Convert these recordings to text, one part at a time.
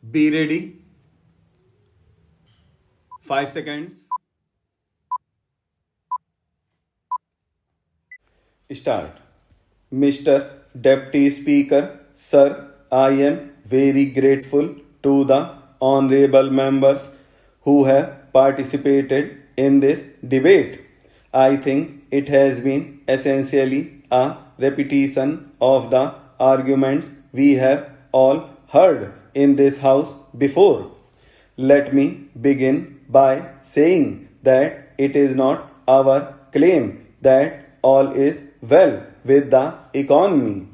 Be ready. 5 seconds. Start. Mr. Deputy Speaker, Sir, I am very grateful to the honorable members who have participated in this debate. I think it has been essentially a repetition of the arguments we have all heard in this house before. Let me begin by saying that it is not our claim that all is well with the economy.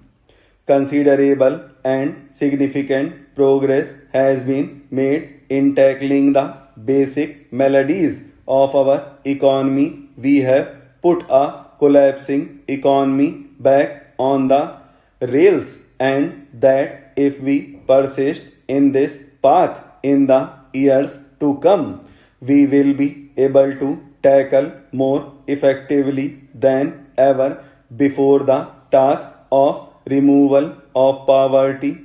Considerable and significant progress has been made in tackling the basic maladies of our economy. We have put a collapsing economy back on the rails, and that if we persist in this path in the years to come, we will be able to tackle more effectively than ever before the task of removal of poverty,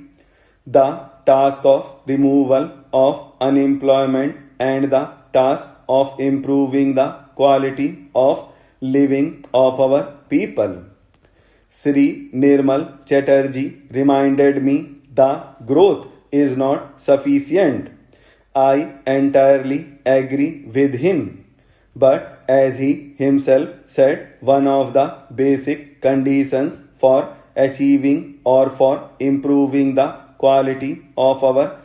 the task of removal of unemployment, and the task of improving the quality of living of our people. Sri Nirmal Chatterjee reminded me the growth is not sufficient. I entirely agree with him. But as he himself said, one of the basic conditions for achieving or for improving the quality of our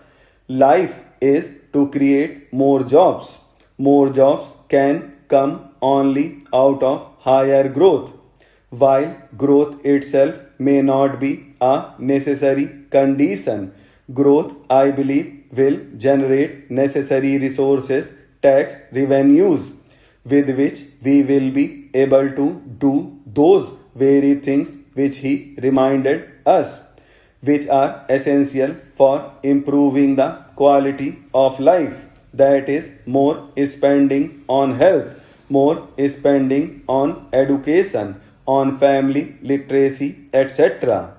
life is to create more jobs. More jobs can come only out of higher growth. While growth itself may not be a necessary condition, growth, I believe, will generate necessary resources, tax revenues, with which we will be able to do those very things which he reminded us, which are essential for improving the quality of life. That is, more spending on health, more spending on education, on family literacy, etc.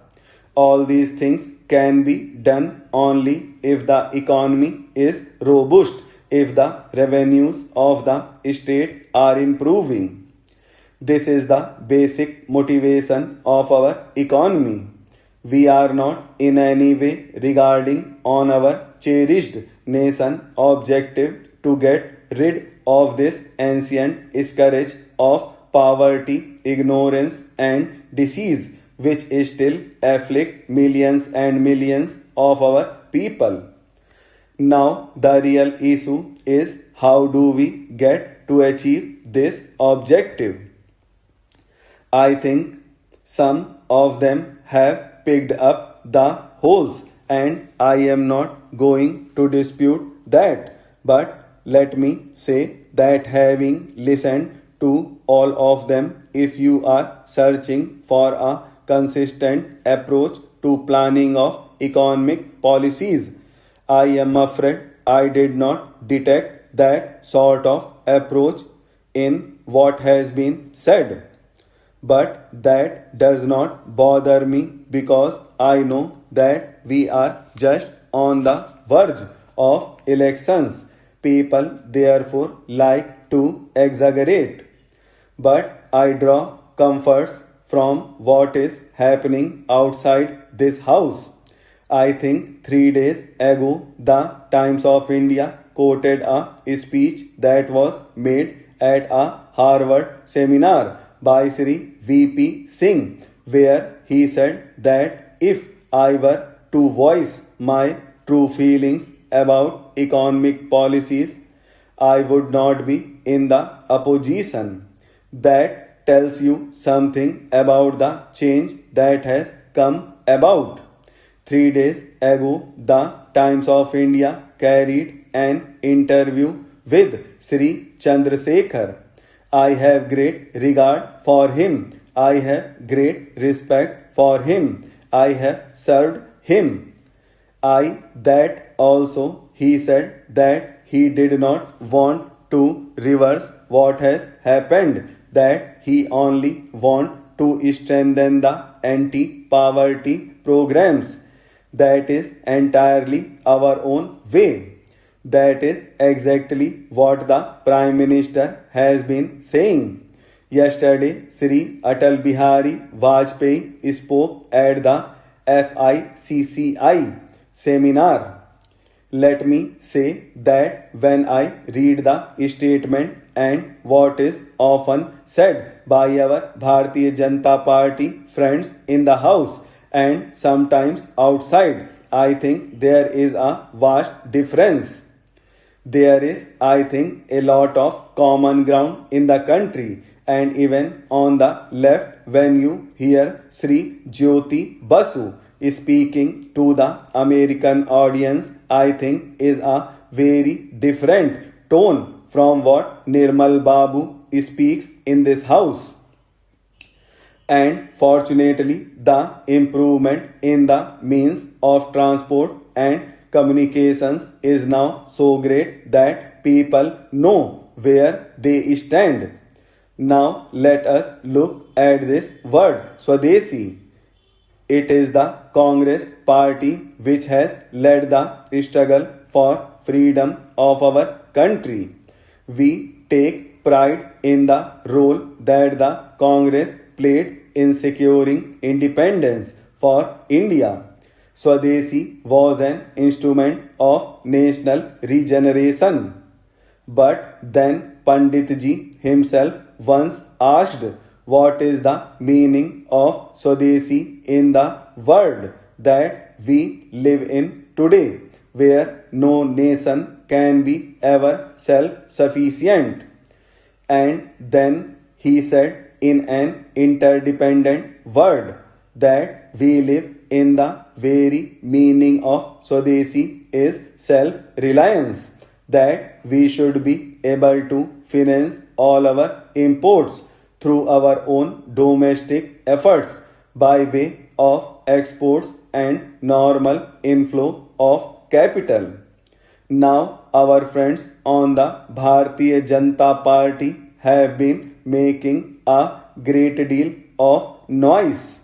All these things can be done only if the economy is robust, if the revenues of the state are improving. This is the basic motivation of our economy. We are not in any way regarding on our cherished nation objective to get rid of this ancient scourge of poverty, ignorance, and disease which still afflict millions and millions of our people. Now, the real issue is how do we get to achieve this objective? I think some of them have picked up the holes, and I am not going to dispute that. But let me say that having listened to all of them, if you are searching for a consistent approach to planning of economic policies, I am afraid I did not detect that sort of approach in what has been said. But that does not bother me because I know that we are just on the verge of elections. People therefore like to exaggerate. But I draw comforts from what is happening outside this house. I think 3 days ago, the Times of India quoted a speech that was made at a Harvard seminar by Sri V.P. Singh, where he said that if I were to voice my true feelings about economic policies, I would not be in the opposition. That tells you something about the change that has come about. 3 days ago, the Times of India carried an interview with Sri Chandrasekhar. I have great regard for him. I have great respect for him. I have served him. I that also he said that he did not want to reverse what has happened, that he only want to strengthen the anti-poverty programs. that is entirely our own way. That is exactly what the Prime Minister has been saying. Yesterday, Sri Atal Bihari Vajpayee spoke at the FICCI seminar. Let me say that when I read the statement and what is often said by our Bharatiya Janata Party friends in the house and sometimes outside, I think there is a vast difference. There is, I think, a lot of common ground in the country and even on the left when you hear Sri Jyoti Basu speaking to the American audience, I think is a very different tone from what Nirmal Babu speaks in this house. And fortunately, the improvement in the means of transport and communications is now so great that people know where they stand. Now let us look at this word Swadeshi. It is the Congress party which has led the struggle for freedom of our country. We take pride in the role that the Congress played in securing independence for India. Swadeshi was an instrument of national regeneration. But then Panditji himself once asked, what is the meaning of Swadeshi in the world that we live in today, where no nation can be ever self-sufficient? And then he said in an interdependent world that we live in the very meaning of Swadeshi is self-reliance, that we should be able to finance all our imports through our own domestic efforts by way of exports and normal inflow of capital. Now our friends on the Bharatiya Janata Party have been making a great deal of noise.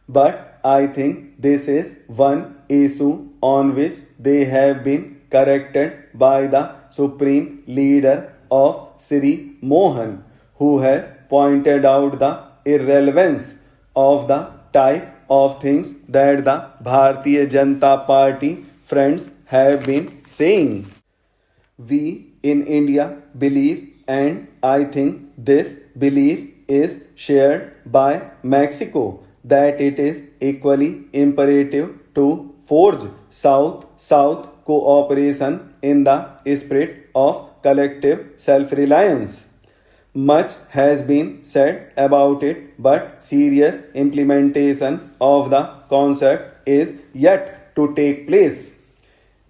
But I think this is one issue on which they have been corrected by the Supreme Leader of Sri Mohan, who has pointed out the irrelevance of the type of things that the Bharatiya Janata Party friends have been saying. We in India believe, and I think this belief is shared by Mexico, that it is equally imperative to forge South-South cooperation in the spirit of collective self-reliance. Much has been said about it, but serious implementation of the concept is yet to take place.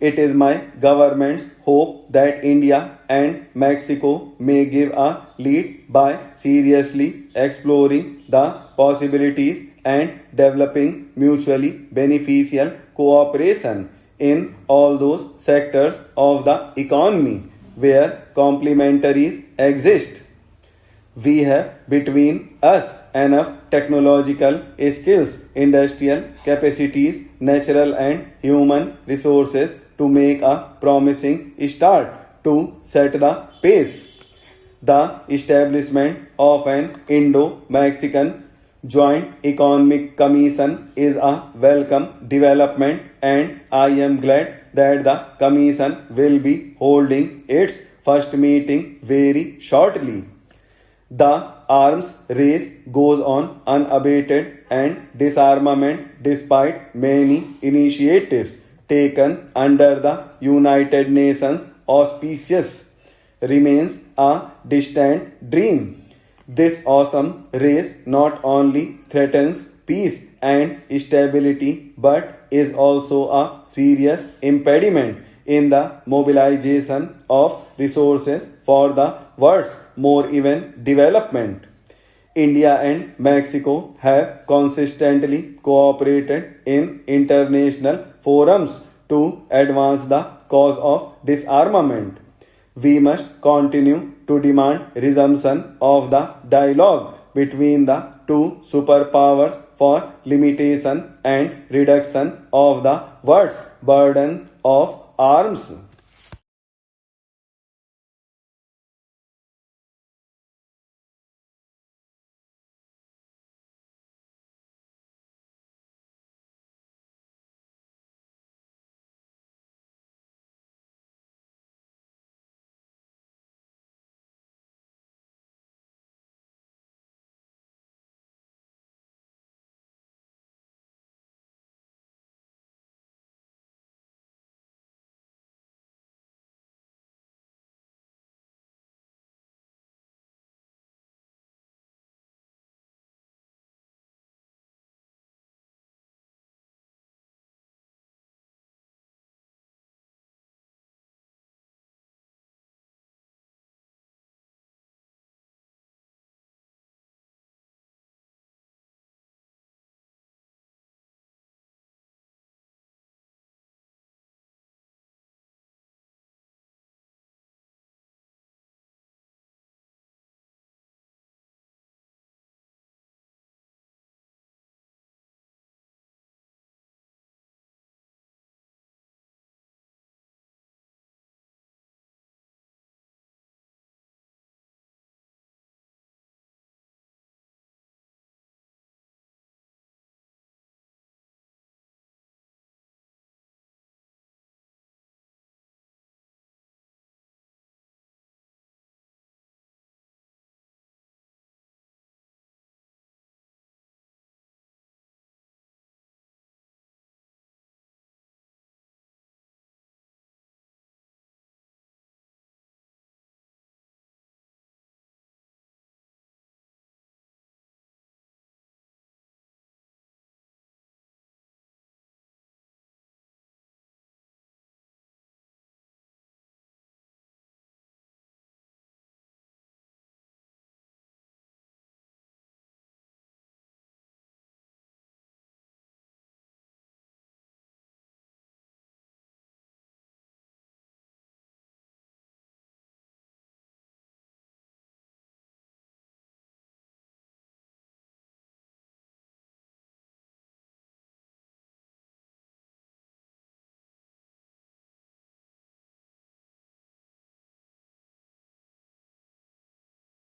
It is my government's hope that India and Mexico may give a lead by seriously exploring the possibilities and developing mutually beneficial cooperation in all those sectors of the economy where complementaries exist. We have between us enough technological skills, industrial capacities, natural and human resources to make a promising start to set the pace. The establishment of an Indo-Mexican Joint Economic Commission is a welcome development, and I am glad that the Commission will be holding its first meeting very shortly. The arms race goes on unabated, and disarmament, despite many initiatives taken under the United Nations auspices, remains a distant dream. This awesome race not only threatens peace and stability but is also a serious impediment in the mobilization of resources for the world's more even development. India and Mexico have consistently cooperated in international forums to advance the cause of disarmament. We must continue to demand resumption of the dialogue between the two superpowers for limitation and reduction of the world's burden of arms.